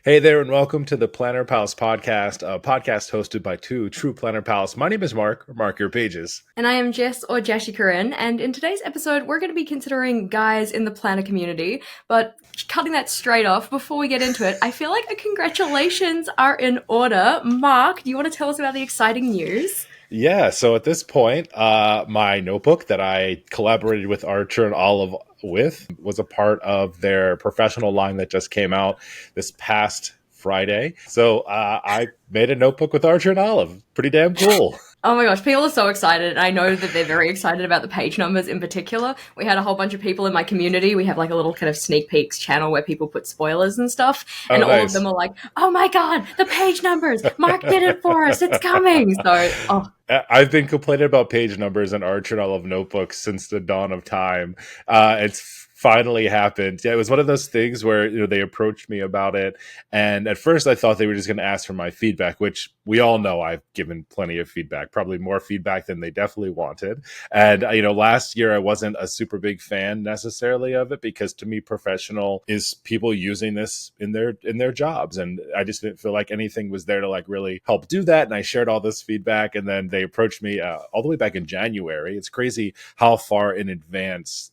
Hey there, and welcome to the Planner Palace podcast, a podcast hosted by two true Planner Palace. My name is Mark, or Mark Your Pages. And I am Jess or Jashikarin, and in today's episode, we're going to be considering guys in the planner community. But cutting that straight off, before we get into it, I feel like the congratulations are in order. Mark, do you want to tell us about the exciting news? Yeah, so at this point, my notebook that I collaborated with Archer and Olive with was a part of their professional line that just came out this past Friday. So I made a notebook with Archer and Olive. Pretty damn cool. Oh my gosh, people are so excited. I know that they're very excited about the page numbers in particular. We had a whole bunch of people in my community. We have like a little kind of sneak peeks channel where people put spoilers and stuff. Oh, And all of nice. them are like, oh my God, the page numbers. Mark did it for us. It's coming. So, I've been complaining about page numbers and Archer and Olive notebooks since the dawn of time. It's finally happened. Yeah, it was one of those things where they approached me about it, and at first I thought they were just going to ask for my feedback, which we all know I've given plenty of feedback, probably more feedback than they definitely wanted. And last year I wasn't a super big fan necessarily of it because to me, professional is people using this in their jobs, and I just didn't feel like anything was there to like really help do that. And I shared all this feedback, and then they approached me all the way back in January. It's crazy how far in advance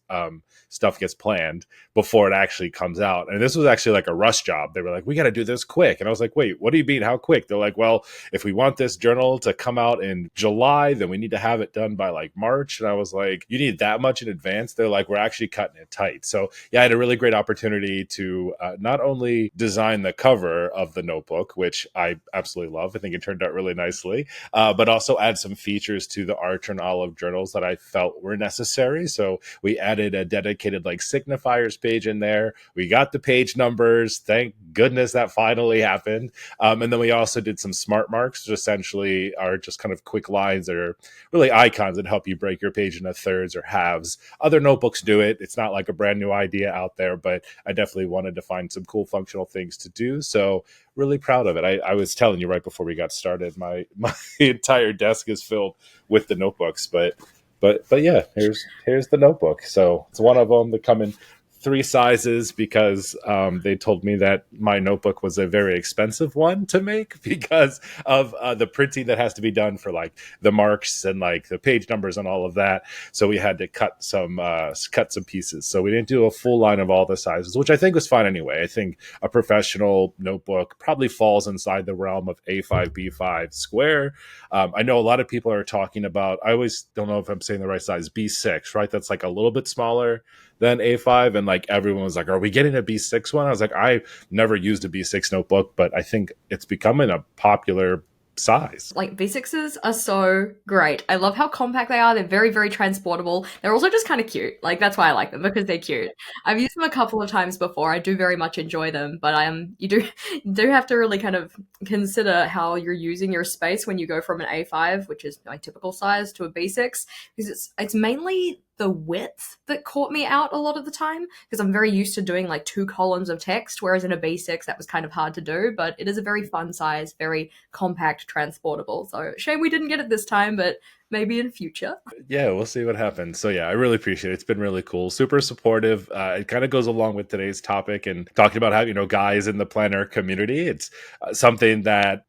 stuff gets planned before it actually comes out. And this was actually like a rush job. They were like, we got to do this quick. And I was like, wait, what do you mean? How quick? They're like, well, if we want this journal to come out in July, then we need to have it done by like March. And I was like, you need that much in advance? They're like, we're actually cutting it tight. So yeah, I had a really great opportunity to not only design the cover of the notebook, which I absolutely love. I think it turned out really nicely, but also add some features to the Archer and Olive journals that I felt were necessary. So we added a dedicated like signifiers page in there. We got the page numbers. Thank goodness that finally happened. And then we also did some smart marks, which essentially are just kind of quick lines that are really icons that help you break your page into thirds or halves. Other notebooks do it. It's not like a brand new idea out there, but I definitely wanted to find some cool functional things to do. So really proud of it. I was telling you right before we got started, my entire desk is filled with the notebooks, but yeah, here's the notebook. So it's one of them that come in three sizes because they told me that my notebook was a very expensive one to make because of the printing that has to be done for like the marks and like the page numbers and all of that. So we had to cut some pieces. So we didn't do a full line of all the sizes, which I think was fine anyway. I think a professional notebook probably falls inside the realm of A5, B5 square. I know a lot of people are talking about, I always don't know if I'm saying the right size, B6, right? That's like a little bit smaller than A5. And like everyone was like, are we getting a B6 one? I was like, I never used a B6 notebook, but I think it's becoming a popular size. Like V6s are so great. I love how compact they are. They're very, very transportable. They're also just kind of cute. Like that's why I like them because they're cute. I've used them a couple of times before. I do very much enjoy them, but you do you do have to really kind of consider how you're using your space when you go from an A5, which is my typical size, to a B6 because it's mainly the width that caught me out a lot of the time because I'm very used to doing like 2 columns of text, whereas in a B6 that was kind of hard to do, but it is a very fun size, very compact, transportable. So shame we didn't get it this time, but maybe in future. Yeah, we'll see what happens. So yeah, I really appreciate it. It's been really cool, super supportive. It kind of goes along with today's topic and talking about how guys in the planner community. It's something that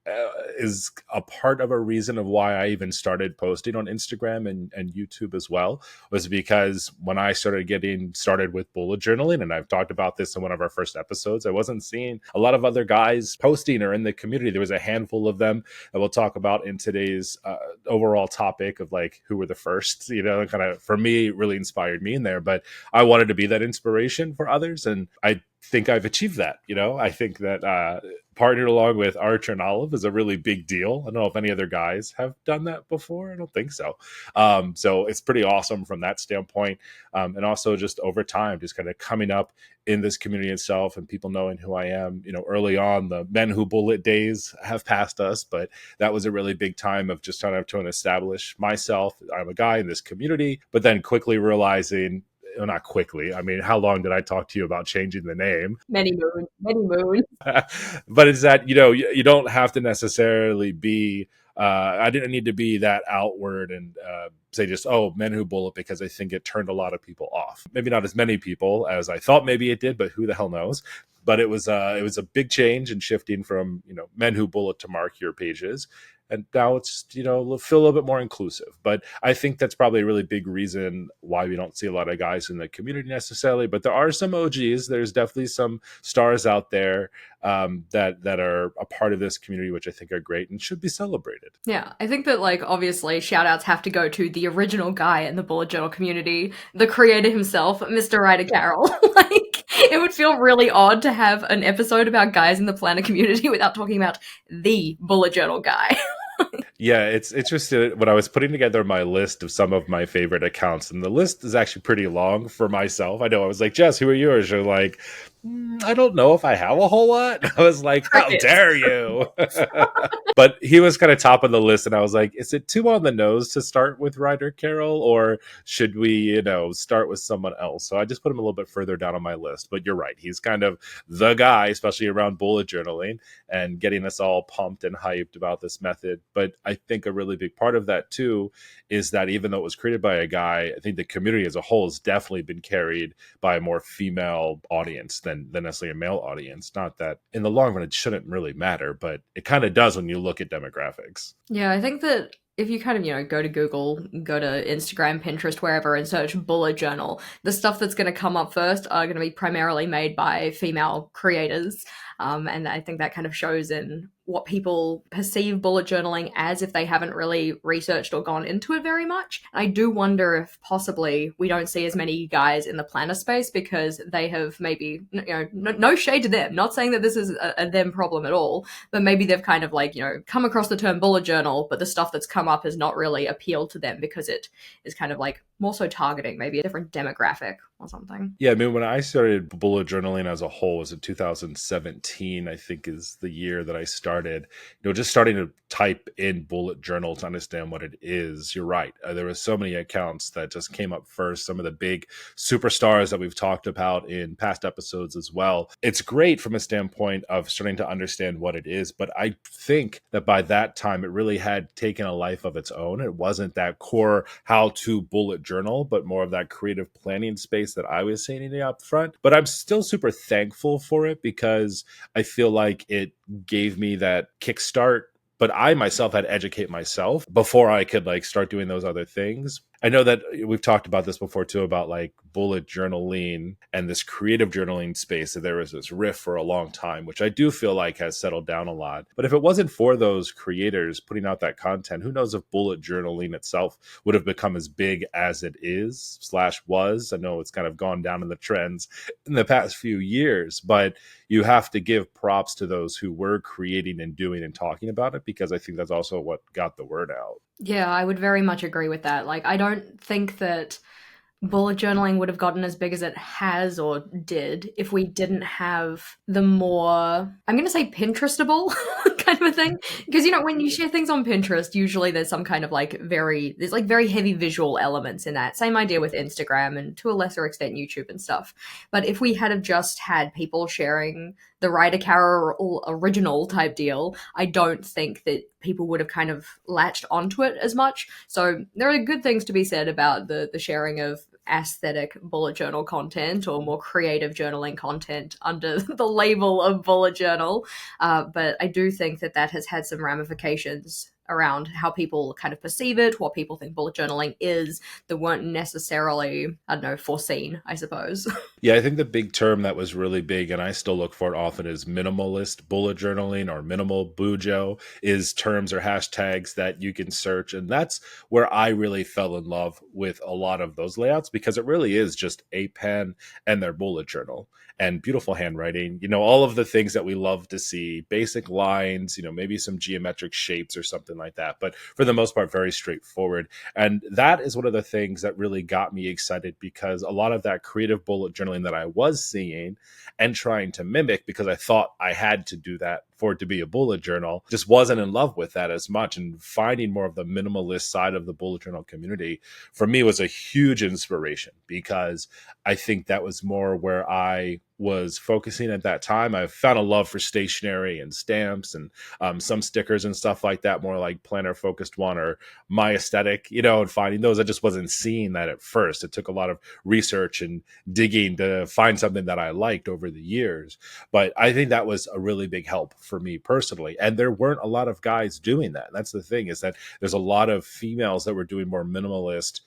is a part of a reason of why I even started posting on Instagram and YouTube as well, was because when I started getting started with bullet journaling, and I've talked about this in one of our first episodes, I wasn't seeing a lot of other guys posting or in the community. There was a handful of them that we'll talk about in today's overall topic of like who were the first, kind of for me really inspired me in there, but I wanted to be that inspiration for others. And I think I've achieved that. I think that partnered along with Archer and Olive is a really big deal. I don't know if any other guys have done that before. I don't think so. So it's pretty awesome from that standpoint. And also just over time, just kind of coming up in this community itself and people knowing who I am. Early on, the Men Who Bullet days have passed us, but that was a really big time of just trying to establish myself. I'm a guy in this community, but then quickly realizing, not quickly. I mean, how long did I talk to you about changing the name? Many moons, many moons. But it's that, you don't have to necessarily be I didn't need to be that outward and say just, oh, men who bullet, because I think it turned a lot of people off. Maybe not as many people as I thought maybe it did, but who the hell knows? But it was a big change in shifting from, men who bullet to mark your pages. And now it's, feel a little bit more inclusive. But I think that's probably a really big reason why we don't see a lot of guys in the community necessarily. But there are some OGs. There's definitely some stars out there that are a part of this community, which I think are great and should be celebrated. Yeah, I think that, like, obviously shout outs have to go to the original guy in the bullet journal community, the creator himself, Mr. Ryder Carroll. Like, it would feel really odd to have an episode about guys in the planner community without talking about the bullet journal guy. Yeah, it's interesting. When I was putting together my list of some of my favorite accounts, and the list is actually pretty long for myself. I know I was like, Jess, who are yours? You're like, I don't know if I have a whole lot. I was like, how dare you? But he was kind of top of the list, and I was like, is it too on the nose to start with Ryder Carroll, or should we, start with someone else? So I just put him a little bit further down on my list. But you're right, he's kind of the guy, especially around bullet journaling and getting us all pumped and hyped about this method. But I think a really big part of that too is that even though it was created by a guy, I think the community as a whole has definitely been carried by a more female audience than necessarily a male audience. Not that in the long run it shouldn't really matter, but it kind of does when you look at demographics. Yeah, I think that if you kind of, go to Google, go to Instagram, Pinterest, wherever, and search bullet journal, the stuff that's going to come up first are going to be primarily made by female creators. And I think that kind of shows in what people perceive bullet journaling as if they haven't really researched or gone into it very much. I do wonder if possibly we don't see as many guys in the planner space because they have maybe, no shade to them, not saying that this is a them problem at all, but maybe they've kind of come across the term bullet journal, but the stuff that's come up has not really appealed to them because it is kind of more so targeting maybe a different demographic or something. Yeah, I mean, when I started bullet journaling as a whole was in 2017, I think is the year that I started, just starting to type in bullet journal to understand what it is. You're right. There were so many accounts that just came up first. Some of the big superstars that we've talked about in past episodes as well. It's great from a standpoint of starting to understand what it is. But I think that by that time, it really had taken a life of its own. It wasn't that core how to bullet journal, but more of that creative planning space that I was seeing up front. But I'm still super thankful for it because I feel like it gave me that kickstart. But I myself had to educate myself before I could start doing those other things. I know that we've talked about this before too, about bullet journaling and this creative journaling space. That there was this riff for a long time, which I do feel like has settled down a lot. But if it wasn't for those creators putting out that content, who knows if bullet journaling itself would have become as big as it is / was. I know it's kind of gone down in the trends in the past few years, but you have to give props to those who were creating and doing and talking about it, because I think that's also what got the word out. Yeah, I would very much agree with that. I don't think that bullet journaling would have gotten as big as it has or did if we didn't have the more, I'm going to say Pinterestable kind of a thing. Because, when you share things on Pinterest, usually there's some kind of very heavy visual elements in that. Same idea with Instagram and to a lesser extent YouTube and stuff. But if we had have just had people sharing the Ryder Carroll original type deal, I don't think that people would have kind of latched onto it as much. So there are good things to be said about the sharing of aesthetic bullet journal content or more creative journaling content under the label of bullet journal. But I do think that has had some ramifications around how people kind of perceive it, what people think bullet journaling is, that weren't necessarily, foreseen, I suppose. Yeah, I think the big term that was really big, and I still look for it often, is minimalist bullet journaling or minimal bujo, is terms or hashtags that you can search. And that's where I really fell in love with a lot of those layouts, because it really is just a pen and their bullet journal and beautiful handwriting, all of the things that we love to see, basic lines, maybe some geometric shapes or something like that. But for the most part, very straightforward. And that is one of the things that really got me excited, because a lot of that creative bullet journaling that I was seeing and trying to mimic, because I thought I had to do that for it to be a bullet journal, just wasn't in love with that as much. And finding more of the minimalist side of the bullet journal community for me was a huge inspiration, because I think that was more where I was focusing at that time. I found a love for stationery and stamps and some stickers and stuff like that, more like planner focused one or my aesthetic, and finding those. I just wasn't seeing that at first. It took a lot of research and digging to find something that I liked over the years. But I think that was a really big help for me personally. And there weren't a lot of guys doing that. That's the thing, is that there's a lot of females that were doing more minimalist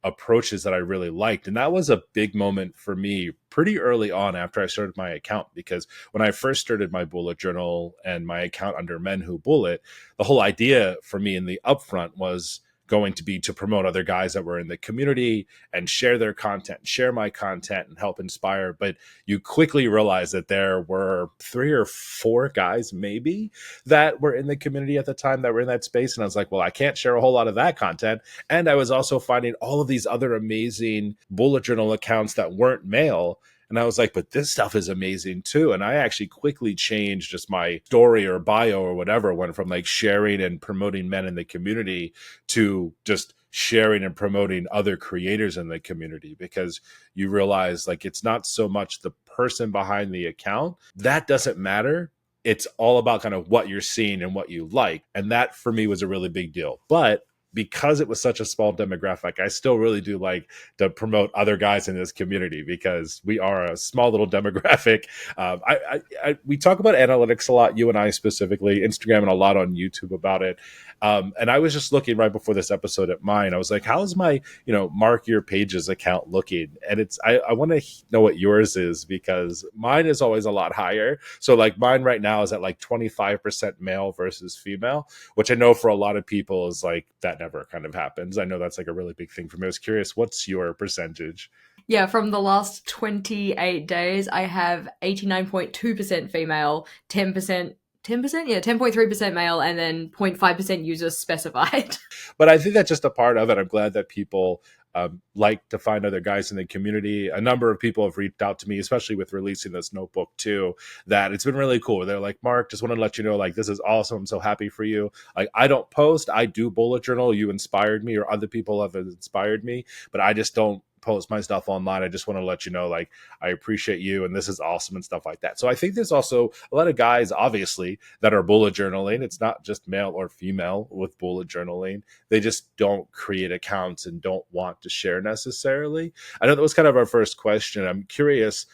approaches that I really liked. And that was a big moment for me pretty early on after I started my account, because when I first started my bullet journal and my account under Men Who Bullet, the whole idea for me in the upfront was going to be to promote other guys that were in the community and share their content, share my content, and help inspire. But you quickly realize that there were 3 or 4 guys maybe that were in the community at the time that were in that space. And I was like, well, I can't share a whole lot of that content. And I was also finding all of these other amazing bullet journal accounts that weren't male. And I was like, but this stuff is amazing too. And I actually quickly changed just my story or bio or whatever, went from like sharing and promoting men in the community to just sharing and promoting other creators in the community, because you realize like it's not so much the person behind the account. That doesn't matter. It's all about kind of what you're seeing and what you like. And that for me was a really big deal. But because it was such a small demographic, I still really do like to promote other guys in this community, because we are a small little demographic. We talk about analytics a lot, you and I specifically, Instagram and a lot on YouTube about it. And I was just looking right before this episode at mine. I was like, how's my, Mark Your Pages account looking? And I want to know what yours is, because mine is always a lot higher. So like mine right now is at like 25% male versus female, which I know for a lot of people is like, that never kind of happens. I know that's like a really big thing for me. I was curious, what's your percentage? Yeah, from the last 28 days, I have 89.2% female, 10%, 10%? Yeah, 10.3% male, and then 0.5% users specified. But I think that's just a part of it. I'm glad that people like to find other guys in the community. A number of people have reached out to me, especially with releasing this notebook too, that it's been really cool. They're like, Mark, just want to let you know, like, this is awesome. I'm so happy for you. Like, I don't post, I do bullet journal. You inspired me, or other people have inspired me, but I just don't post my stuff online. I just want to let you know, like, I appreciate you and this is awesome and stuff like that. So I think there's also a lot of guys, obviously, that are bullet journaling. It's not just male or female with bullet journaling. They just don't create accounts and don't want to share necessarily. I know that was kind of our first question. I'm curious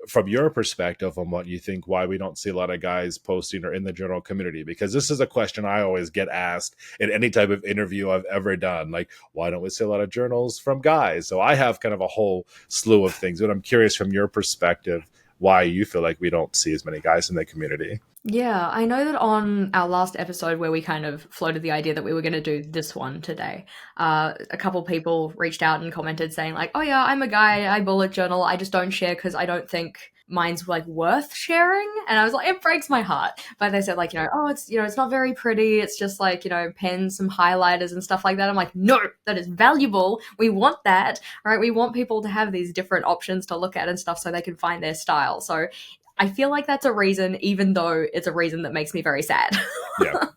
from your perspective on what you think, why we don't see a lot of guys posting or in the journal community, because this is a question I always get asked in any type of interview I've ever done. Like, why don't we see a lot of journals from guys? So I have kind of a whole slew of things, but I'm curious from your perspective, why you feel like we don't see as many guys in the community. Yeah, I know that on our last episode where we kind of floated the idea that we were going to do this one today, a couple people reached out and commented saying like, oh yeah, I'm a guy, I bullet journal, I just don't share because I don't think mine's like worth sharing. And I was like, it breaks my heart. But they said like, oh, it's, it's not very pretty. It's just like, pens, some highlighters and stuff like that. I'm like, no, that is valuable. We want that, right? We want people to have these different options to look at and stuff so they can find their style. So I feel like that's a reason, even though it's a reason that makes me very sad. Yeah.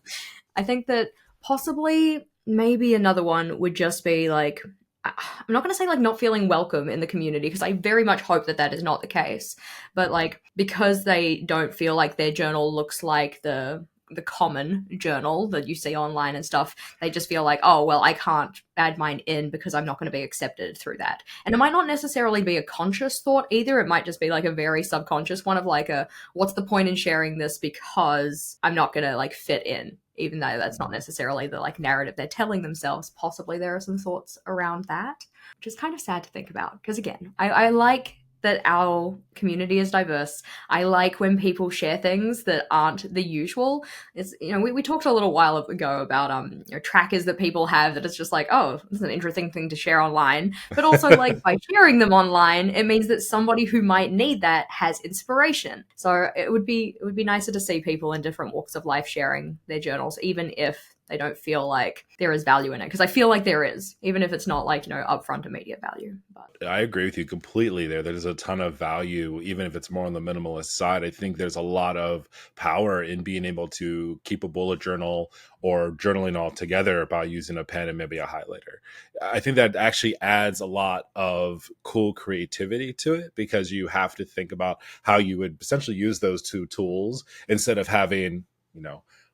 I think that possibly maybe another one would just be like, I'm not going to say like not feeling welcome in the community, because I very much hope that that is not the case. But like, because they don't feel like their journal looks like the common journal that you see online and stuff, they just feel like, oh, well, I can't add mine in because I'm not going to be accepted through that. And it might not necessarily be a conscious thought either. It might just be like a very subconscious one of like what's the point in sharing this because I'm not going to like fit in, even though that's not necessarily the like narrative they're telling themselves. Possibly there are some thoughts around that, which is kind of sad to think about. Because again, I like that our community is diverse. I like when people share things that aren't the usual. It's, we talked a little while ago about trackers that people have that it's just like, oh, this is an interesting thing to share online. But also like by sharing them online, it means that somebody who might need that has inspiration. So it would be nicer to see people in different walks of life sharing their journals, even if They don't feel like there is value in it, because I feel like there is, even if it's not like, upfront immediate value. But I agree with you completely there. There's a ton of value, even if it's more on the minimalist side. I think there's a lot of power in being able to keep a bullet journal or journaling all together by using a pen and maybe a highlighter. I think that actually adds a lot of cool creativity to it, because you have to think about how you would essentially use those two tools instead of having,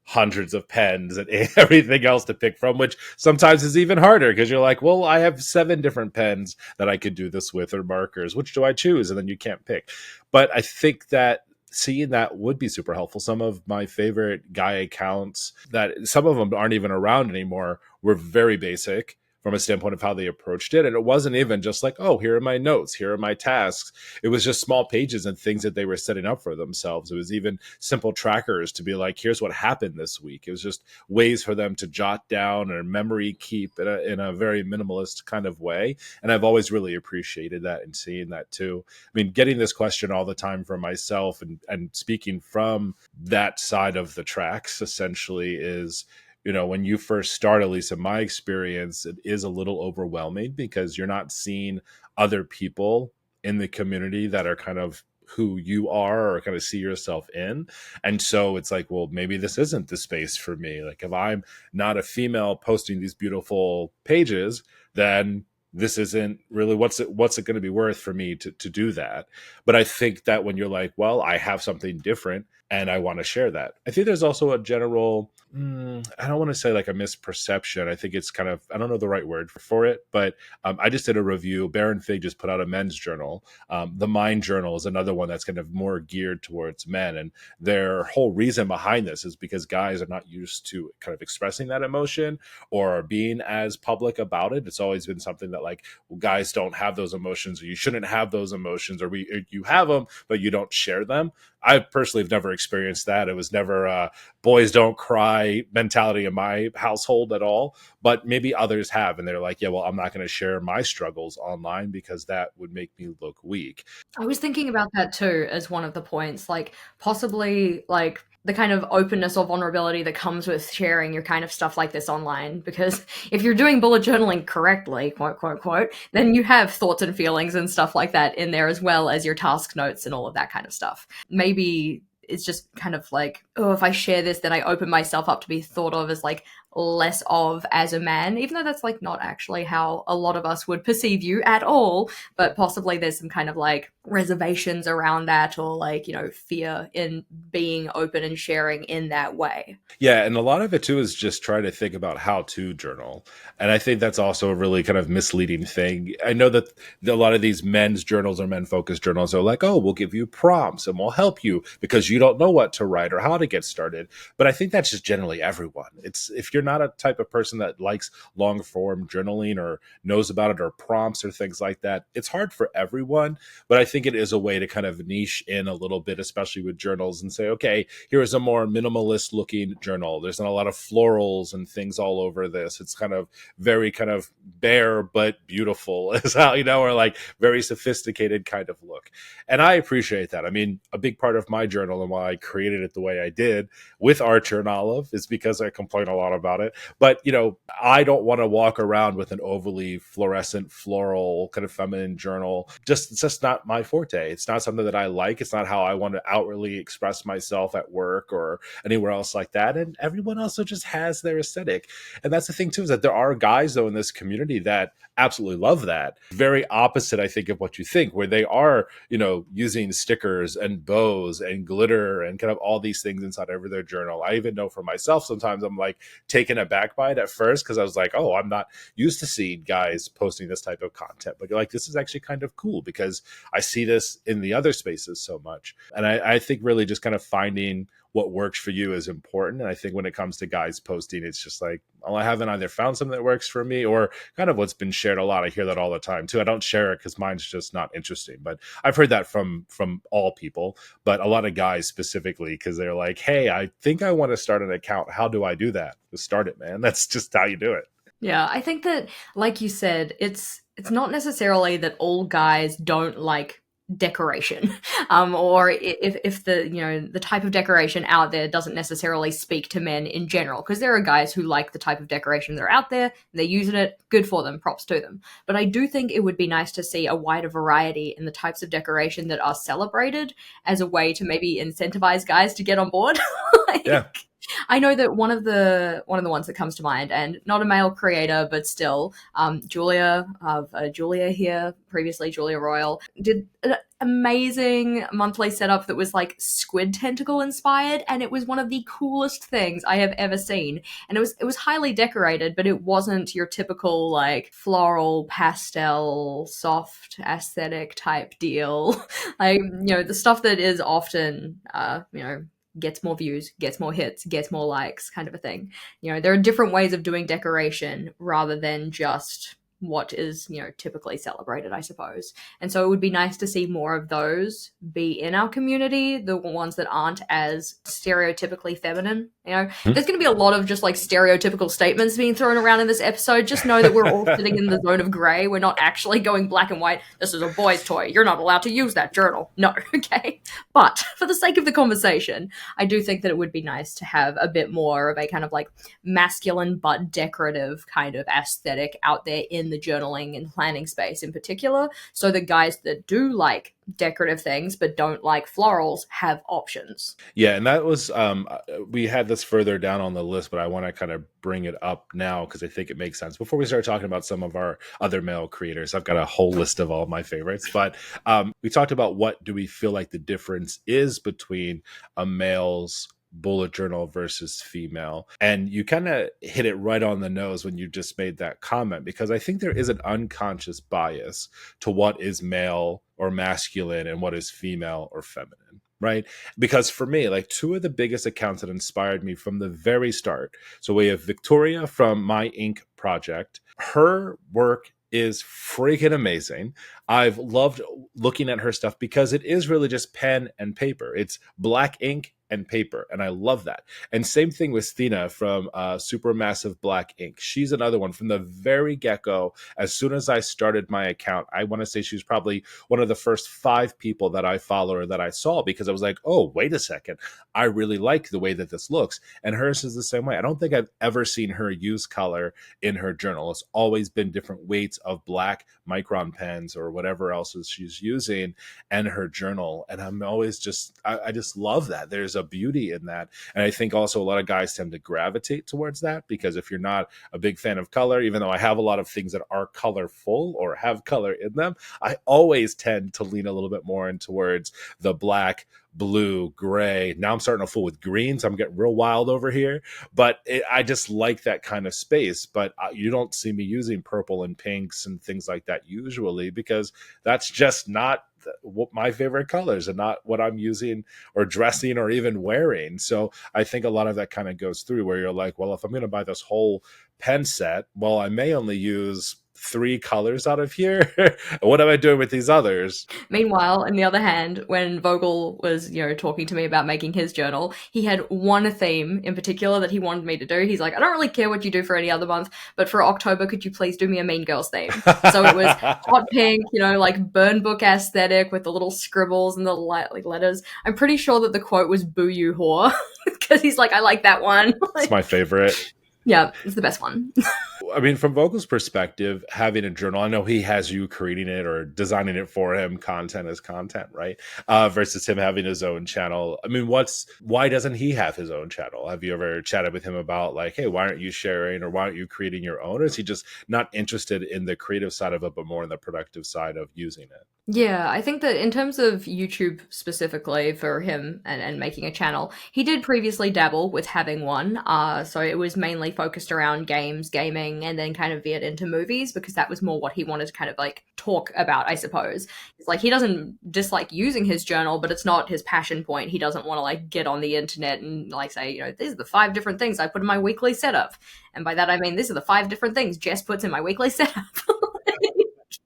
hundreds of pens and everything else to pick from, which sometimes is even harder because you're like, well, I have 7 different pens that I could do this with, or markers. Which do I choose? And then you can't pick. But I think that seeing that would be super helpful. Some of my favorite guy accounts, that some of them aren't even around anymore, were very basic from a standpoint of how they approached it. And it wasn't even just like, oh, here are my notes, here are my tasks. It was just small pages and things that they were setting up for themselves. It was even simple trackers to be like, here's what happened this week. It was just ways for them to jot down or memory keep in a very minimalist kind of way. And I've always really appreciated that and seeing that too. I mean, getting this question all the time for myself and speaking from that side of the tracks essentially is, when you first start, at least in my experience, it is a little overwhelming because you're not seeing other people in the community that are kind of who you are or kind of see yourself in. And so it's like, well, maybe this isn't the space for me. Like, if I'm not a female posting these beautiful pages, then this isn't really what's it going to be worth for me to do that. But I think that when you're like, well, I have something different and I want to share that. I think there's also a general, I don't want to say like a misperception. I think it's kind of, I don't know the right word for it, but I just did a review. Baron Fig just put out a men's journal. The Mind Journal is another one that's kind of more geared towards men. And their whole reason behind this is because guys are not used to kind of expressing that emotion or being as public about it. It's always been something that like, well, guys don't have those emotions, or you shouldn't have those emotions, or you have them, but you don't share them. I personally have never experienced that. It was never boys don't cry mentality in my household at all, but maybe others have. And they're like, yeah, well, I'm not going to share my struggles online because that would make me look weak. I was thinking about that too as one of the points, like possibly like the kind of openness or vulnerability that comes with sharing your kind of stuff like this online. Because if you're doing bullet journaling correctly, quote, quote, quote, then you have thoughts and feelings and stuff like that in there, as well as your task notes and all of that kind of stuff. Maybe it's just kind of like, oh, if I share this, then I open myself up to be thought of as like less of as a man, even though that's like not actually how a lot of us would perceive you at all. But possibly there's some kind of like reservations around that, or like, fear in being open and sharing in that way. Yeah, and a lot of it too is just trying to think about how to journal. And I think that's also a really kind of misleading thing. I know that a lot of these men's journals or men focused journals are like, oh, we'll give you prompts and we'll help you because you don't know what to write or how to get started. But I think that's just generally everyone. It's, if you're not a type of person that likes long form journaling or knows about it or prompts or things like that, it's hard for everyone. But I think it is a way to kind of niche in a little bit, especially with journals, and say, okay, here is a more minimalist looking journal. There's not a lot of florals and things all over this. It's kind of very kind of bare but beautiful, is how, or like very sophisticated kind of look. And I appreciate that. I mean, a big part of my journal and why I created it the way I did with Archer and Olive is because I complain a lot about it. But, I don't want to walk around with an overly fluorescent, floral, kind of feminine journal. It's just not my forte. It's not something that I like. It's not how I want to outwardly express myself at work or anywhere else like that. And everyone also just has their aesthetic. And that's the thing too, is that there are guys though in this community that absolutely love that. Very opposite, I think, of what you think, where they are, using stickers and bows and glitter and kind of all these things inside of their journal. I even know for myself, sometimes I'm like taken aback by it at first because I was like, oh, I'm not used to seeing guys posting this type of content. But you're like, this is actually kind of cool because I see this in the other spaces so much. And I think really just kind of finding what works for you is important. And I think when it comes to guys posting, it's just like, well, I haven't either found something that works for me or kind of what's been shared a lot. I hear that all the time too. I don't share it because mine's just not interesting, but I've heard that from all people, but a lot of guys specifically, because they're like, hey, I think I want to start an account. How do I do that? Just start it, man. That's just how you do it. Yeah, I think that, like you said, it's not necessarily that all guys don't like decoration, or if the the type of decoration out there doesn't necessarily speak to men in general, because there are guys who like the type of decoration that are out there, they're using it, good for them, props to them. But I do think it would be nice to see a wider variety in the types of decoration that are celebrated, as a way to maybe incentivize guys to get on board. Like, Yeah. I know that one of the ones that comes to mind, and not a male creator, but still, Julia of Julia here, previously Julia Royal, did an amazing monthly setup that was like squid tentacle inspired, and it was one of the coolest things I have ever seen. And it was highly decorated, but it wasn't your typical like floral pastel soft aesthetic type deal. Like, the stuff that is often gets more views, gets more hits, gets more likes, kind of a thing. There are different ways of doing decoration rather than just what is, typically celebrated, I suppose. And so it would be nice to see more of those be in our community, the ones that aren't as stereotypically feminine. There's going to be a lot of just like stereotypical statements being thrown around in this episode. Just know that we're all sitting in the zone of gray. We're not actually going black and white. This is a boy's toy. You're not allowed to use that journal. No, okay? But for the sake of the conversation, I do think that it would be nice to have a bit more of a kind of like masculine but decorative kind of aesthetic out there in the journaling and planning space in particular, so the guys that do like decorative things but don't like florals have options. Yeah, and that was we had this further down on the list, but I want to kind of bring it up now because I think it makes sense. Before we start talking about some of our other male creators, I've got a whole list of all my favorites, but we talked about what do we feel like the difference is between a male's bullet journal versus female. And you kind of hit it right on the nose when you just made that comment, because I think there is an unconscious bias to what is male or masculine and what is female or feminine, right? Because for me, like two of the biggest accounts that inspired me from the very start. So we have Victoria from My Ink Project. Her work is freaking amazing. I've loved looking at her stuff because it is really just pen and paper. It's black ink and paper, and I love that. And same thing with Stina from Supermassive Black Ink. She's another one from the very get-go. As soon as I started my account, I want to say she was probably one of the first 5 people that I follow or that I saw, because I was like, oh, wait a second, I really like the way that this looks. And hers is the same way. I don't think I've ever seen her use color in her journal. It's always been different weights of black micron pens or whatever else she's using in her journal. And I'm always just, I just love that. There's a beauty in that. And I think also a lot of guys tend to gravitate towards that, because if you're not a big fan of color, even though I have a lot of things that are colorful or have color in them, I always tend to lean a little bit more in towards the black, blue, gray. Now I'm starting to fool with greens. I'm getting real wild over here, but I just like that kind of space. But you don't see me using purple and pinks and things like that usually, because that's just not what my favorite colors and not what I'm using or dressing or even wearing. So I think a lot of that kind of goes through where you're like, well, if I'm going to buy this whole pen set, well, I may only use 3 colors out of here. What am I doing with these others? Meanwhile, on the other hand, when Vogel was, talking to me about making his journal, he had one theme in particular that he wanted me to do. He's like, I don't really care what you do for any other month, but for October, could you please do me a Mean Girls theme? So it was hot pink, like burn book aesthetic with the little scribbles and the letters. I'm pretty sure that the quote was "Boo you whore," because he's like, I like that one. It's my favorite. Yeah, it's the best one. I mean, from Vogel's perspective, having a journal, I know he has you creating it or designing it for him. Content is content, right? Versus him having his own channel. I mean, why doesn't he have his own channel? Have you ever chatted with him about like, hey, why aren't you sharing, or why aren't you creating your own? Or is he just not interested in the creative side of it, but more in the productive side of using it? Yeah, I think that in terms of YouTube specifically for him and making a channel, he did previously dabble with having one. So it was mainly focused around games, gaming, and then kind of veered into movies, because that was more what he wanted to kind of like talk about, I suppose. It's like he doesn't dislike using his journal, but it's not his passion point. He doesn't want to like get on the internet and like say, these are the 5 different things I put in my weekly setup. And by that I mean, these are the 5 different things Jess puts in my weekly setup.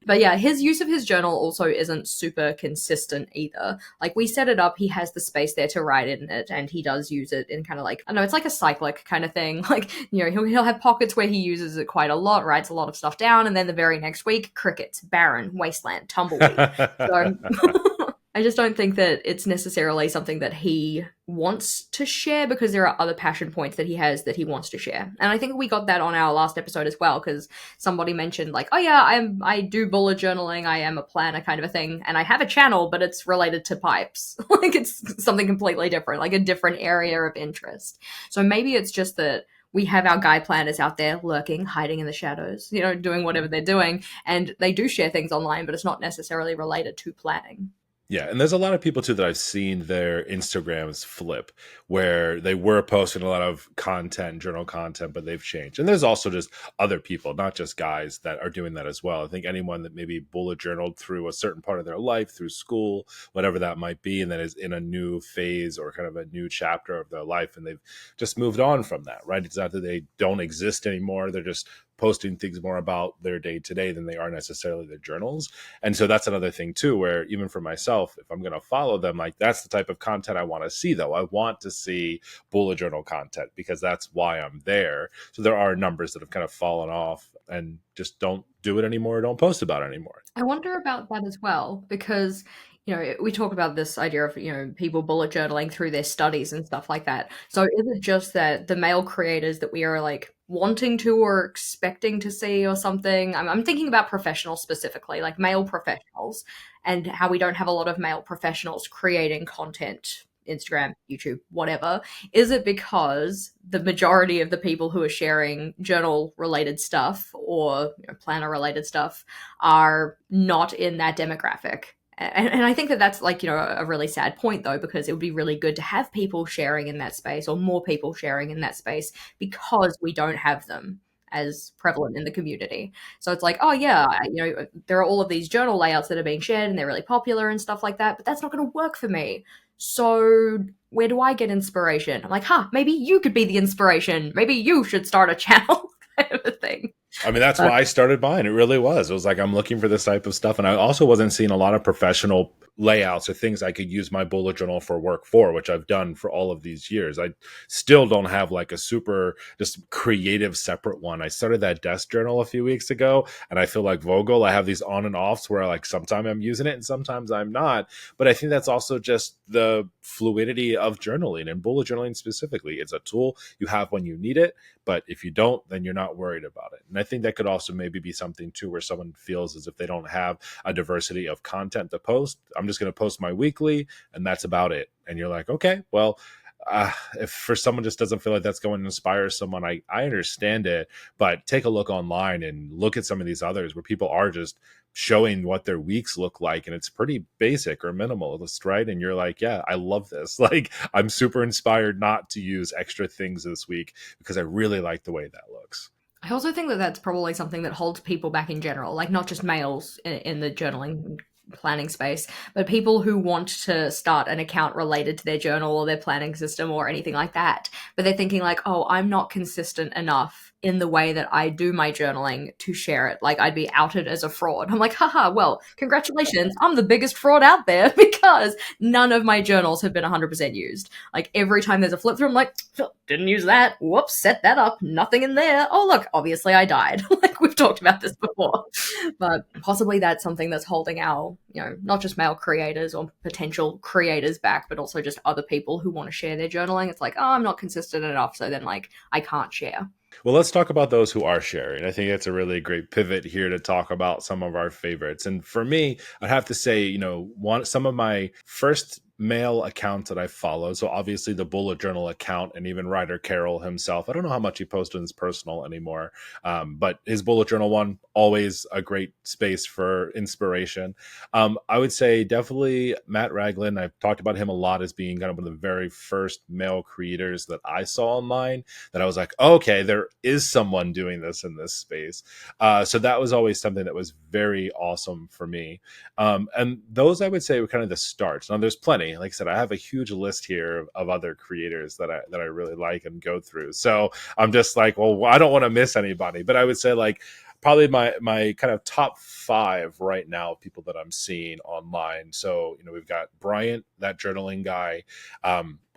But yeah, his use of his journal also isn't super consistent either. Like, we set it up, he has the space there to write in it, and he does use it in kind of like, I don't know, it's like a cyclic kind of thing. Like, he'll have pockets where he uses it quite a lot, writes a lot of stuff down, and then the very next week, crickets, barren, wasteland, tumbleweed. So I just don't think that it's necessarily something that he wants to share because there are other passion points that he has that he wants to share. And I think we got that on our last episode as well because somebody mentioned like, oh yeah, I do bullet journaling, I am a planner kind of a thing, and I have a channel, but it's related to pipes. Like it's something completely different, like a different area of interest. So maybe it's just that we have our guy planners out there lurking, hiding in the shadows, doing whatever they're doing, and they do share things online, but it's not necessarily related to planning. Yeah, and there's a lot of people too that I've seen their Instagrams flip where they were posting a lot of content, journal content, but they've changed. And there's also just other people, not just guys, that are doing that as well. I think anyone that maybe bullet journaled through a certain part of their life, through school, whatever that might be, and then is in a new phase or kind of a new chapter of their life, and they've just moved on from that, right? It's not that they don't exist anymore. They're just posting things more about their day to day than they are necessarily their journals. And so that's another thing too, where even for myself, if I'm going to follow them, like that's the type of content I want to see though. I want to see bullet journal content because that's why I'm there. So there are numbers that have kind of fallen off and just don't do it anymore, don't post about it anymore. I wonder about that as well because we talk about this idea of people bullet journaling through their studies and stuff like that. So is it just that the male creators that we are like wanting to or expecting to see or something? I'm thinking about professionals specifically, like male professionals, and how we don't have a lot of male professionals creating content. Instagram, YouTube, whatever. Is it because the majority of the people who are sharing journal related stuff or planner related stuff are not in that demographic? And I think that that's like, a really sad point though, because it would be really good to have people sharing in that space or more people sharing in that space because we don't have them as prevalent in the community. So it's like, oh yeah, there are all of these journal layouts that are being shared and they're really popular and stuff like that, but that's not going to work for me. So where do I get inspiration? I'm like, maybe you could be the inspiration. Maybe you should start a channel kind of a thing. I mean, that's why I started buying. It really was. It was like, I'm looking for this type of stuff. And I also wasn't seeing a lot of professional layouts or things I could use my bullet journal for work for, which I've done for all of these years. I still don't have like a super just creative separate one. I started that desk journal a few weeks ago and I feel like Vogel, I have these on and offs where like sometimes I'm using it and sometimes I'm not. But I think that's also just the fluidity of journaling and bullet journaling specifically. It's a tool you have when you need it. But if you don't, then you're not worried about it. And I think that could also maybe be something too where someone feels as if they don't have a diversity of content to post. I'm just going to post my weekly and that's about it. And you're like, okay, well, if for someone just doesn't feel like that's going to inspire someone, I understand it. But take a look online and look at some of these others where people are just showing what their weeks look like. And it's pretty basic or minimalist, right? And you're like, yeah, I love this. Like, I'm super inspired not to use extra things this week because I really like the way that looks. I also think that that's probably something that holds people back in general, like not just males in the journaling planning space, but people who want to start an account related to their journal or their planning system or anything like that. But they're thinking like, oh, I'm not consistent enough in the way that I do my journaling to share it. Like I'd be outed as a fraud. I'm like, haha, well, congratulations. I'm the biggest fraud out there because none of my journals have been 100% used. Like every time there's a flip through, I'm like, didn't use that. Whoops, set that up. Nothing in there. Oh, look, obviously I died. Like we've talked about this before. But possibly that's something that's holding our, not just male creators or potential creators back, but also just other people who want to share their journaling. It's like, oh, I'm not consistent enough. So then like I can't share. Well, let's talk about those who are sharing. I think it's a really great pivot here to talk about some of our favorites. And for me, I'd have to say, some of my first male accounts that I follow. So obviously the bullet journal account and even Ryder Carroll himself. I don't know how much he posts in his personal anymore, but his bullet journal one, always a great space for inspiration. I would say definitely Matt Ragland. I've talked about him a lot as being kind of one of the very first male creators that I saw online that I was like, oh, okay, there is someone doing this in this space. So that was always something that was very awesome for me. And those I would say were kind of the starts. Now there's plenty. Like I said, I have a huge list here of other creators that I really like and go through. So I'm just like, well, I don't want to miss anybody. But I would say like probably my kind of top 5 right now, people that I'm seeing online. So, we've got Bryant, that journaling guy.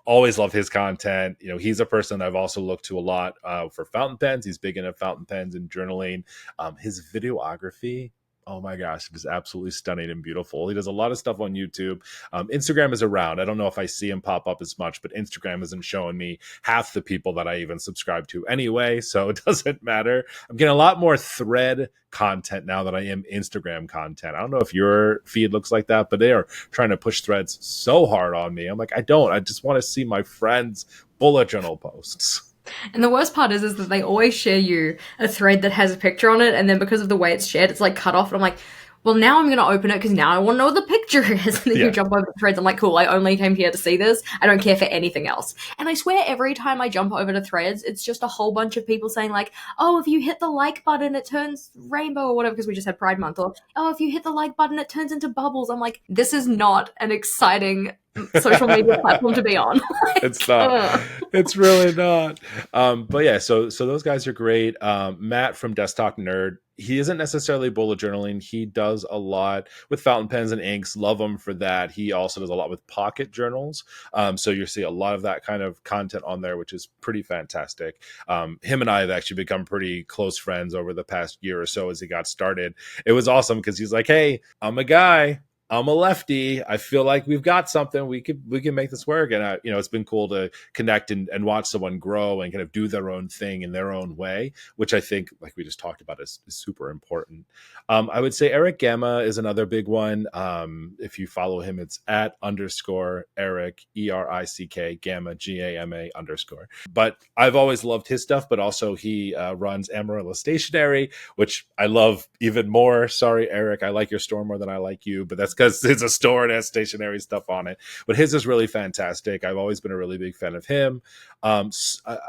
Always love his content. He's a person I've also looked to a lot for fountain pens. He's big into fountain pens and journaling. His videography Oh my gosh, it is absolutely stunning and beautiful. He does a lot of stuff on YouTube. Instagram is around. I don't know if I see him pop up as much, but Instagram isn't showing me half the people that I even subscribe to anyway, so it doesn't matter. I'm getting a lot more thread content now than I am Instagram content. I don't know if your feed looks like that, but they are trying to push threads so hard on me. I'm like, I don't. I just want to see my friends' bullet journal posts. And the worst part is that they always share you a thread that has a picture on it, and then because of the way it's shared, it's like cut off. And I'm like, well, now I'm going to open it because now I want to know what the picture is. And then Yeah. you jump over the threads. I'm like, cool, I only came here to see this. I don't care for anything else. And I swear every time I jump over to threads, it's just a whole bunch of people saying like, oh, if you hit the like button, it turns rainbow or whatever, because we just had Pride Month. Or, oh, if you hit the like button, it turns into bubbles. I'm like, this is not an exciting social media platform to be on. Like, It's not. It's really not. But yeah, so those guys are great. Matt from Desktop Nerd, he isn't necessarily bullet journaling. He does a lot with fountain pens and inks. Love him for that. He also does a lot with pocket journals. So you'll see a lot of that kind of content on there, which is pretty fantastic. Him and I have actually become pretty close friends over the past year or so as he got started. It was awesome because he's like, hey, I'm a guy. I'm a lefty. I feel like we've got something. We can make this work. And it's been cool to connect and watch someone grow and kind of do their own thing in their own way, which I think, like we just talked about, is super important. I would say Erick Gama is another big one. If you follow him, it's @_ Erick ERICK Gama GAMA_. But I've always loved his stuff. But also he runs Amarillo Stationery, which I love even more. Sorry, Eric, I like your store more than I like you, but that's because it's a store and has stationary stuff on it. But his is really fantastic. I've always been a really big fan of him. I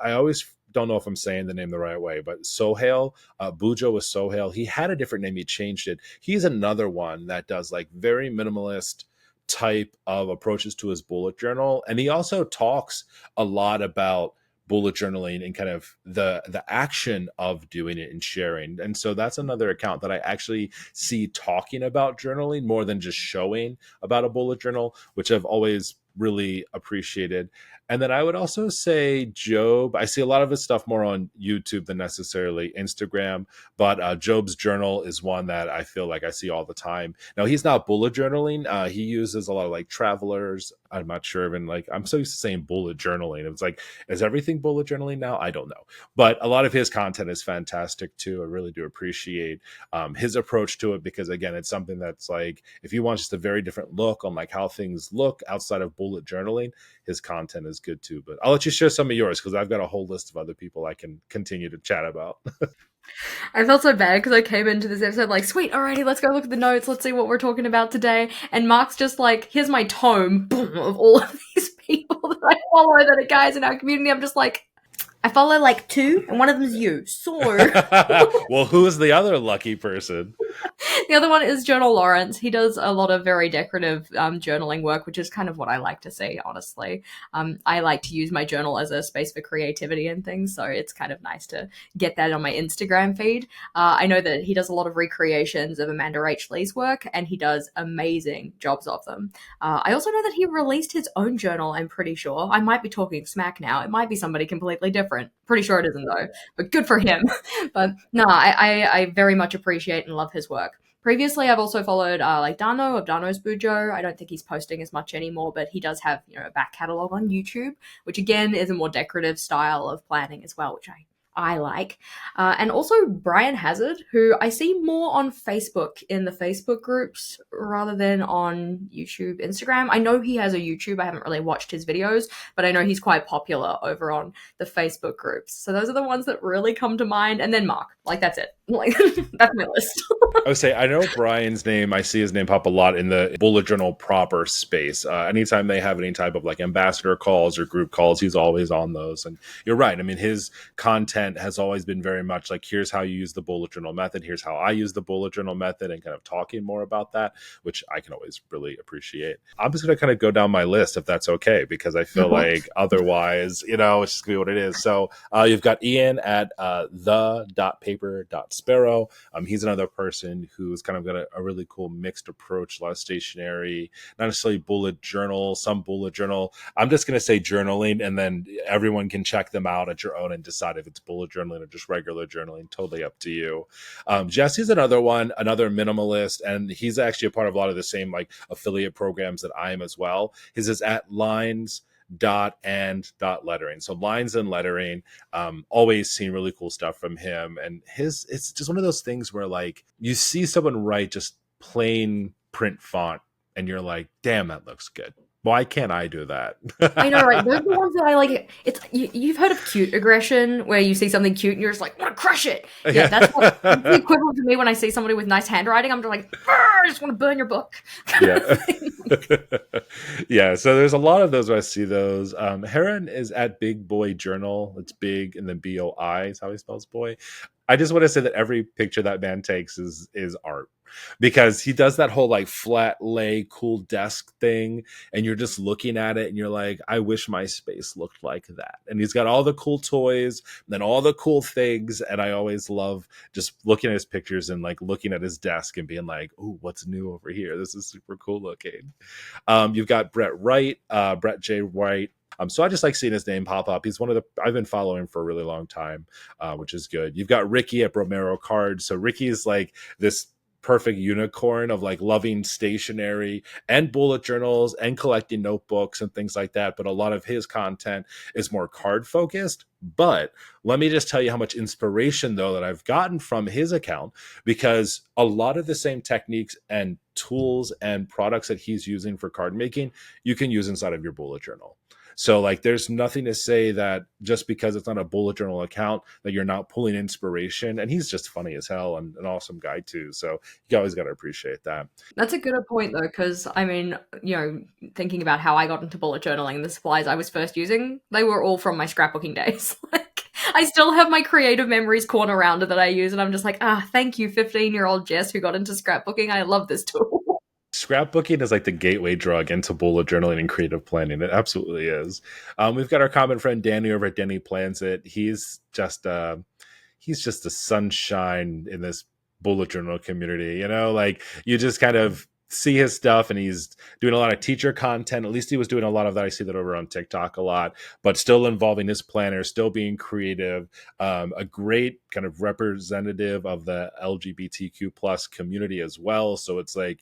always don't know if I'm saying the name the right way, but Sohail, Bujo was Sohail. He had a different name. He changed it. He's another one that does like very minimalist type of approaches to his bullet journal. And he also talks a lot about bullet journaling and kind of the action of doing it and sharing. And so that's another account that I actually see talking about journaling more than just showing about a bullet journal, which I've always really appreciated. And then I would also say Job. I see a lot of his stuff more on YouTube than necessarily Instagram, but Job's journal is one that I feel like I see all the time. Now, he's not bullet journaling. He uses a lot of like travelers. I'm not sure even like, I'm so used to saying bullet journaling. It's like, is everything bullet journaling now? I don't know. But a lot of his content is fantastic too. I really do appreciate his approach to it because, again, it's something that's like, if you want just a very different look on like how things look outside of bullet journaling, his content is good too. But I'll let you share some of yours because I've got a whole list of other people I can continue to chat about. I felt so bad because I came into this episode like, sweet, alrighty, let's go look at the notes, let's see what we're talking about today. And Mark's just like, here's my tome, boom, of all of these people that I follow that are guys in our community. I'm just like, I follow like 2, and one of them is you. So Well, who is the other lucky person? the other one is Journal Lawrence. He does a lot of very decorative journaling work, which is kind of what I like to see, honestly. I like to use my journal as a space for creativity and things, so it's kind of nice to get that on my Instagram feed. I know that he does a lot of recreations of Amanda Rach Lee's work, and he does amazing jobs of them. I also know that he released his own journal, I'm pretty sure. I might be talking smack now. It might be somebody completely different. Pretty sure it isn't, though, but good for him. But no, I very much appreciate and love his work. Previously, I've also followed like Dano of Dano's Bujo. I don't think he's posting as much anymore, but he does have a back catalog on YouTube, which again is a more decorative style of planning as well, which I like. And also Brian Hazard, who I see more on Facebook in the Facebook groups rather than on YouTube, Instagram. I know he has a YouTube. I haven't really watched his videos, but I know he's quite popular over on the Facebook groups. So those are the ones that really come to mind. And then Mark. Like, that's it. Like, that's my list. I would say I know Brian's name. I see his name pop a lot in the bullet journal proper space. Anytime they have any type of like ambassador calls or group calls, he's always on those. And you're right. I mean, his content has always been very much like, here's how you use the bullet journal method. Here's how I use the bullet journal method, and kind of talking more about that, which I can always really appreciate. I'm just going to kind of go down my list if that's okay, because I feel like otherwise, it's just going to be what it is. So you've got Ian at the.paper.sparrow. He's another person who's kind of got a really cool mixed approach, a lot of stationery, not necessarily bullet journal, some bullet journal. I'm just going to say journaling, and then everyone can check them out at your own and decide if it's bullet bullet journaling or just regular journaling, totally up to you. Jesse's another one, another minimalist, and he's actually a part of a lot of the same like affiliate programs that I am as well. His is at lines dot and dot lettering, so lines and lettering. Always seen really cool stuff from him, and his, it's just one of those things where like you see someone write just plain print font and you're like, damn, that looks good. Why can't I do that? I know, right? Those are the ones that I like. It's you've heard of cute aggression, where you see something cute and you're just like, want to crush it. Yeah, that's the equivalent to me when I see somebody with nice handwriting. I'm just like, I just want to burn your book. Yeah. Yeah, so there's a lot of those where I see those. Heron is at Big Boy Journal. It's big and then BOI is how he spells boy. I just want to say that every picture that man takes is art, because he does that whole like flat lay cool desk thing, and you're just looking at it and you're like, I wish my space looked like that. And he's got all the cool toys and then all the cool things, and I always love just looking at his pictures and like looking at his desk and being like, ooh, what's new over here? This is super cool looking. You've got Wright, Brett J. Wright. So I just like seeing his name pop up. He's one of the, I've been following for a really long time, which is good. You've got Ricky at Romero Cards. So Ricky is like this perfect unicorn of like loving stationery and bullet journals and collecting notebooks and things like that. But a lot of his content is more card focused. But let me just tell you how much inspiration though that I've gotten from his account, because a lot of the same techniques and tools and products that he's using for card making, you can use inside of your bullet journal. So like, there's nothing to say that just because it's not a bullet journal account that you're not pulling inspiration. And he's just funny as hell and an awesome guy too. So you always got to appreciate that. That's a good point though, because I mean, you know, thinking about how I got into bullet journaling and the supplies I was first using, they were all from my scrapbooking days. Like, I still have my creative memories corner rounder that I use, and I'm just like, thank you, 15-year-old Jess who got into scrapbooking. I love this tool. Scrapbooking is like the gateway drug into bullet journaling and creative planning. It absolutely is. We've got our common friend Danny over at Danny Plans It. He's just a sunshine in this bullet journal community. You know, like you just kind of see his stuff, and he's doing a lot of teacher content. At least he was doing a lot of that. I see that over on TikTok a lot, but still involving his planner, still being creative. A great kind of representative of the LGBTQ plus community as well. So it's like,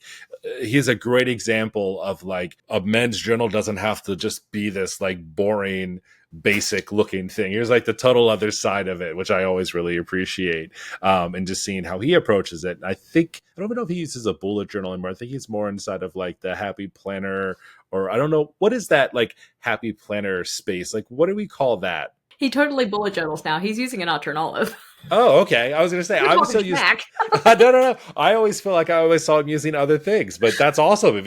he's a great example of like a men's journal doesn't have to just be this like boring, basic looking thing. Here's like the total other side of it, which I always really appreciate. And just seeing how he approaches it. I think, I don't even know if he uses a bullet journal anymore. I think he's more inside of like the happy planner, or I don't know, what is that like happy planner space? Like, what do we call that? He totally bullet journals now. He's using an Archer and Olive. Oh, okay. I was going to say, I'm still using. No. I always feel like I always saw him using other things, but that's awesome if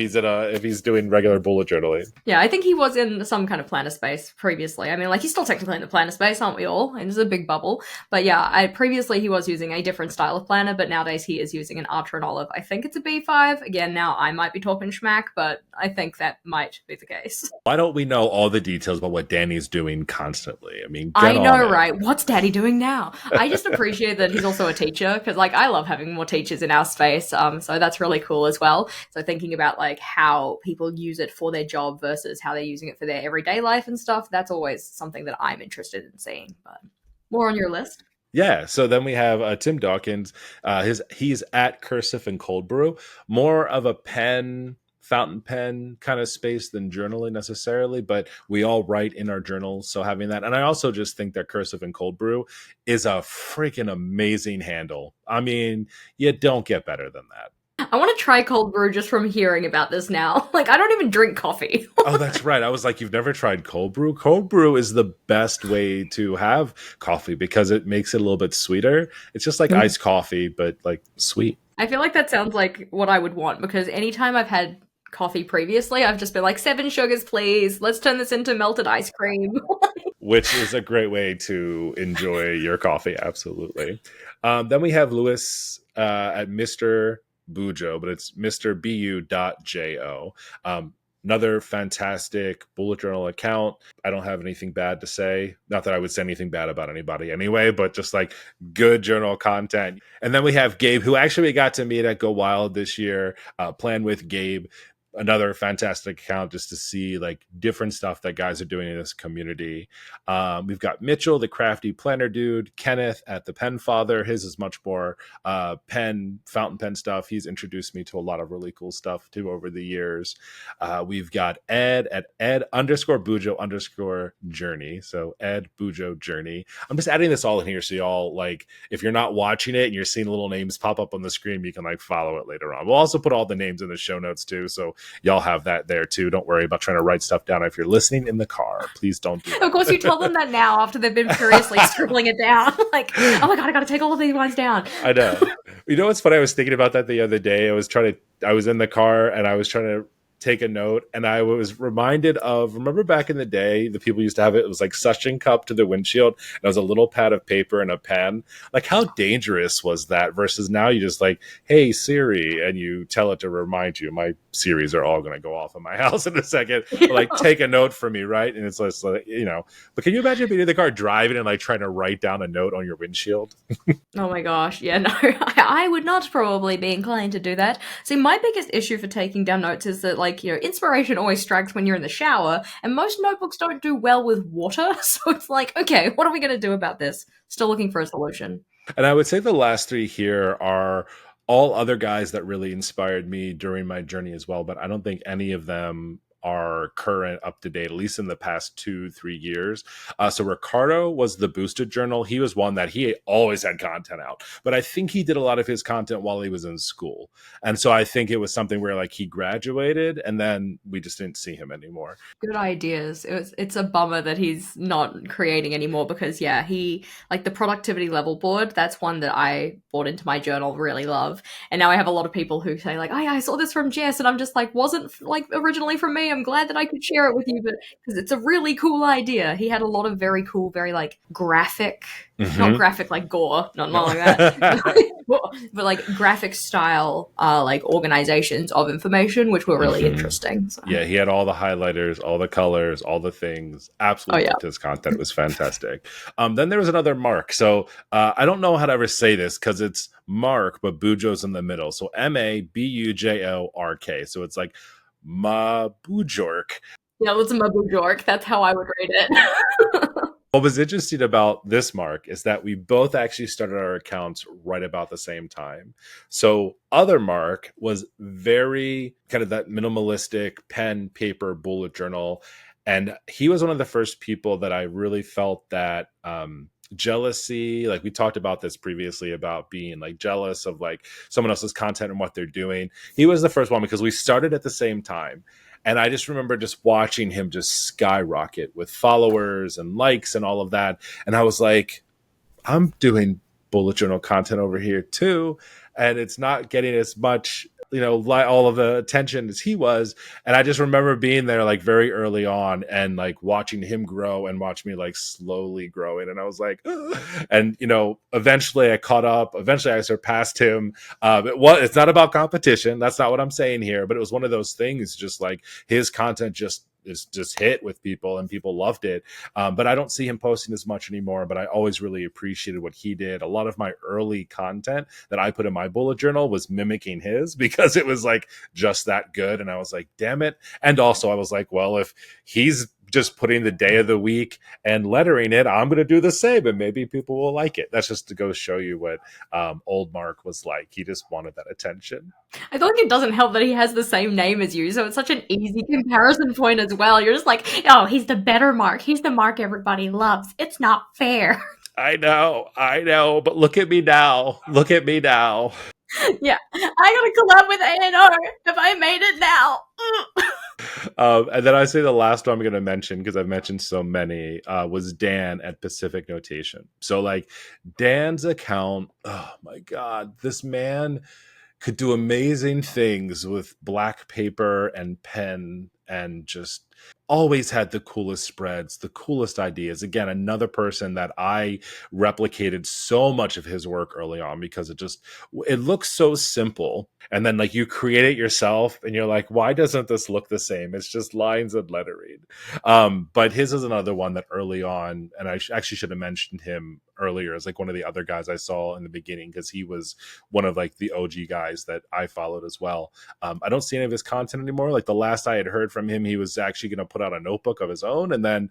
he's doing regular bullet journaling. Yeah, I think he was in some kind of planner space previously. I mean, like, he's still technically in the planner space, aren't we all? And it's a big bubble. But yeah, previously he was using a different style of planner, but nowadays he is using an Archer and Olive. I think it's a B5. Again, now I might be talking schmack, but I think that might be the case. Why don't we know all the details about what Danny's doing constantly? I mean, I know, right? What's Daddy doing now? I just appreciate that he's also a teacher, because like I love having more teachers in our space, so that's really cool as well. So thinking about like how people use it for their job versus how they're using it for their everyday life and stuff, that's always something that I'm interested in seeing. But more on your list. Yeah, so then we have Tim Dawkins. He's at Cursive and Cold Brew, more of a fountain pen kind of space than journaling necessarily, but we all write in our journals, so having that. And I also just think that Cursive and Cold Brew is a freaking amazing handle. I mean, you don't get better than that. I want to try cold brew just from hearing about this now. Like, I don't even drink coffee. Oh, that's right. I was like, you've never tried cold brew? Cold brew is the best way to have coffee because it makes it a little bit sweeter. It's just like iced coffee, but like sweet. I feel like that sounds like what I would want, because anytime I've had coffee previously, I've just been like, 7 sugars, please. Let's turn this into melted ice cream. Which is a great way to enjoy your coffee. Absolutely. Then we have Lewis at Mr. Bujo, but it's Mr. Bu.jo. Another fantastic bullet journal account. I don't have anything bad to say. Not that I would say anything bad about anybody anyway, but just like good journal content. And then we have Gabe, who actually we got to meet at Go Wild this year, Plan with Gabe. another fantastic account just to see like different stuff that guys are doing in this community. We've got Mitchell, the crafty planner dude, Kenneth at the Pen Father. His is much more fountain pen stuff. He's introduced me to a lot of really cool stuff too over the years. We've got Ed at Ed underscore Bujo underscore journey. So Ed Bujo journey. I'm just adding this all in here so y'all, like, if you're not watching it and you're seeing little names pop up on the screen, you can like follow it later on. We'll also put all the names in the show notes too, so y'all have that there too. Don't worry about trying to write stuff down if you're listening in the car. Please don't do that. Of course, you tell them that now after they've been furiously scribbling it down. Like, oh my god, I got to take all of these ones down. I know. You know what's funny? I was thinking about that the other day. I was in the car and I was trying to take a note, and I was reminded of, remember back in the day, the people used to have it was like suction cup to the windshield, and it was a little pad of paper and a pen. Like, how dangerous was that versus now you just like, hey Siri, and you tell it to remind you. My Siris are all going to go off in my house in a second. Like, take a note for me, right? And it's just like, but can you imagine being in the car driving and like trying to write down a note on your windshield? Oh my gosh, yeah, no, I would not probably be inclined to do that. See, my biggest issue for taking down notes is that, like, inspiration always strikes when you're in the shower, and most notebooks don't do well with water, so it's like, okay, what are we going to do about this? Still looking for a solution. And I would say the last three here are all other guys that really inspired me during my journey as well, but I don't think any of them are current, up to date, at least in the past 2-3 years. So Riccardo was the boosted journal. He was one that he always had content out, but I think he did a lot of his content while he was in school. And so I think it was something where like he graduated and then we just didn't see him anymore. Good ideas. It's a bummer that he's not creating anymore because, yeah, he, like the productivity level board, that's one that I bought into my journal, really love. And now I have a lot of people who say like, oh yeah, I saw this from Jess, and I'm just like, wasn't like originally from me. I'm glad that I could share it with you, but because it's a really cool idea. He had a lot of very cool, very like graphic, not graphic like gore, not like that, but like graphic style, like organizations of information, which were really interesting. So. Yeah, he had all the highlighters, all the colors, all the things. Absolutely loved his content. It was fantastic. Then there was another Mark. So I don't know how to ever say this because it's Mark, but Bujo's in the middle. So Mabujork. So it's like Mabujork. Yeah, it's Mabujork. That's how I would rate it. What was interesting about this Mark is that we both actually started our accounts right about the same time. So other Mark was very kind of that minimalistic pen, paper, bullet journal. And he was one of the first people that I really felt that jealousy, like we talked about this previously about being like jealous of like someone else's content and what they're doing. He was the first one because we started at the same time. And I just remember just watching him just skyrocket with followers and likes and all of that. And I was like, I'm doing bullet journal content over here too. And it's not getting as much, all of the attention as he was. And I just remember being there like very early on and like watching him grow and watch me like slowly growing. And I was like, ugh. And, eventually I caught up. Eventually I surpassed him. It's not about competition. That's not what I'm saying here. But it was one of those things, just like his content just hit with people and people loved it. But I don't see him posting as much anymore, but I always really appreciated what he did. A lot of my early content that I put in my bullet journal was mimicking his because it was like just that good. And I was like, damn it. And also I was like, well, if he's just putting the day of the week and lettering it, I'm going to do the same and maybe people will like it. That's just to go show you what old Mark was like. He just wanted that attention. I feel like it doesn't help that he has the same name as you, so it's such an easy comparison point as well. You're just like, oh, he's the better Mark. He's the Mark everybody loves. It's not fair. I know, but look at me now. Yeah, I gotta collab with A&R if I made it now. And then I say the last one I'm going to mention, because I've mentioned so many, was Dan at Pacific Notation. So like Dan's account, oh my God, this man could do amazing things with black paper and pen and just always had the coolest spreads, the coolest ideas. Again, another person that I replicated so much of his work early on because it looks so simple. And then like you create it yourself and you're like, why doesn't this look the same? It's just lines and lettering. But his is another one that early on, and actually should have mentioned him earlier as like one of the other guys I saw in the beginning, because he was one of like the OG guys that I followed as well. I don't see any of his content anymore. Like the last I had heard from him, he was actually going to put out a notebook of his own, and then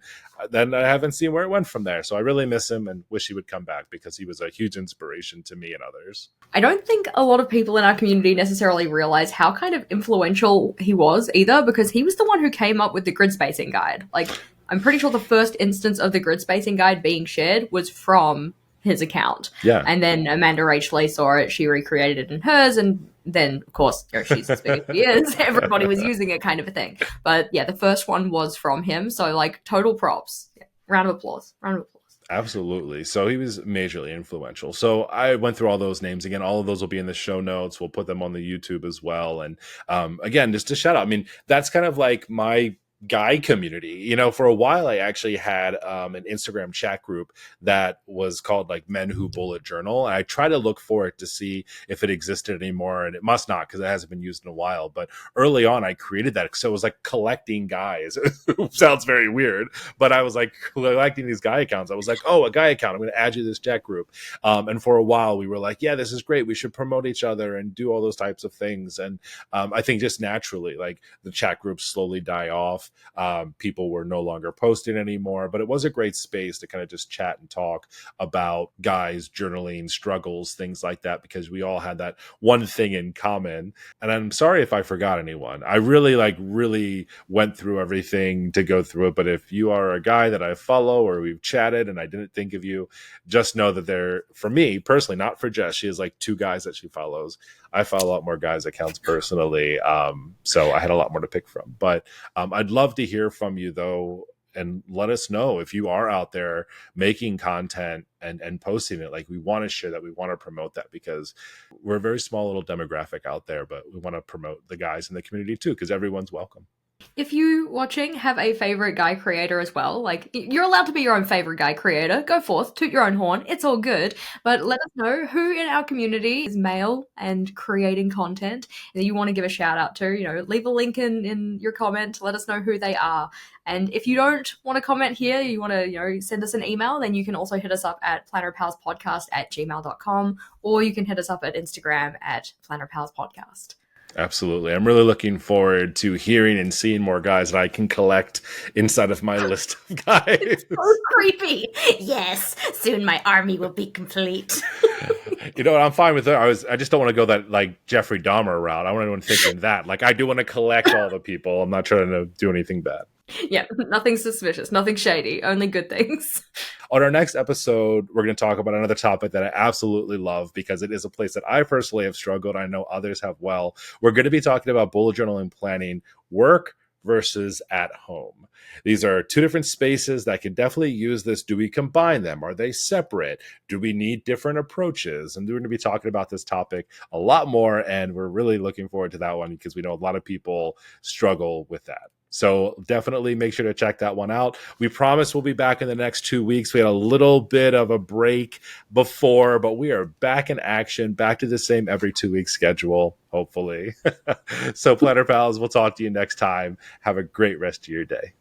I haven't seen where it went from there. So I really miss him and wish he would come back because he was a huge inspiration to me and others. I don't think a lot of people in our community necessarily realize how kind of influential he was either, because he was the one who came up with the grid spacing guide. Like, I'm pretty sure the first instance of the grid spacing guide being shared was from his account. Yeah. And then Amanda Rachley saw it, she recreated it in hers, and then, of course, she's as big as she is. Everybody was using it, kind of a thing. But yeah, the first one was from him. So, like, total props. Yeah. Round of applause. Round of applause. Absolutely. So he was majorly influential. So I went through all those names again. All of those will be in the show notes. We'll put them on the YouTube as well. And again, just to shout out, I mean, that's kind of like my guy community. You know, for a while I actually had an Instagram chat group that was called like Men Who Bullet Journal, and I try to look for it to see if it existed anymore, and it must not, because it hasn't been used in a while. But early on I created that, so it was like collecting guys. Sounds very weird, but I was like collecting these guy accounts. I was like, oh, a guy account, I'm going to add you to this chat group. And for a while we were like, yeah, this is great, we should promote each other and do all those types of things. And I think just naturally, like, the chat groups slowly die off. People were no longer posting anymore, but it was a great space to kind of just chat and talk about guys, journaling, struggles, things like that, because we all had that one thing in common. And I'm sorry if I forgot anyone. I really went through everything to go through it. But if you are a guy that I follow or we've chatted and I didn't think of you, just know that they're, for me personally, not for Jess, she has like 2 guys that she follows. I follow a lot more guys' accounts personally. So I had a lot more to pick from. But I'd love to hear from you, though, and let us know if you are out there making content and posting it. Like, we want to share that. We want to promote that, because we're a very small little demographic out there, but we want to promote the guys in the community too, because everyone's welcome. If you watching have a favorite guy creator as well, like, you're allowed to be your own favorite guy creator. Go forth, toot your own horn. It's all good. But let us know who in our community is male and creating content that you want to give a shout out to. You know, leave a link in your comment. Let us know who they are. And if you don't want to comment here, you want to, send us an email, then you can also hit us up at plannerpalspodcast@gmail.com, or you can hit us up at Instagram at plannerpalspodcast. Absolutely. I'm really looking forward to hearing and seeing more guys that I can collect inside of my list of guys. It's so creepy. Yes. Soon my army will be complete. You know what? I'm fine with it. I just don't want to go that like Jeffrey Dahmer route. I want anyone thinking that. Like, I do want to collect all the people. I'm not trying to do anything bad. Yeah, nothing suspicious, nothing shady, only good things. On our next episode, we're going to talk about another topic that I absolutely love, because it is a place that I personally have struggled. I know others have well. We're going to be talking about bullet journaling planning, work versus at home. These are 2 different spaces that can definitely use this. Do we combine them? Are they separate? Do we need different approaches? And we're going to be talking about this topic a lot more, and we're really looking forward to that one, because we know a lot of people struggle with that. So definitely make sure to check that one out. We promise we'll be back in the next 2 weeks. We had a little bit of a break before, but we are back in action, back to the same every 2 week schedule, hopefully. So Planner Pals, we'll talk to you next time. Have a great rest of your day.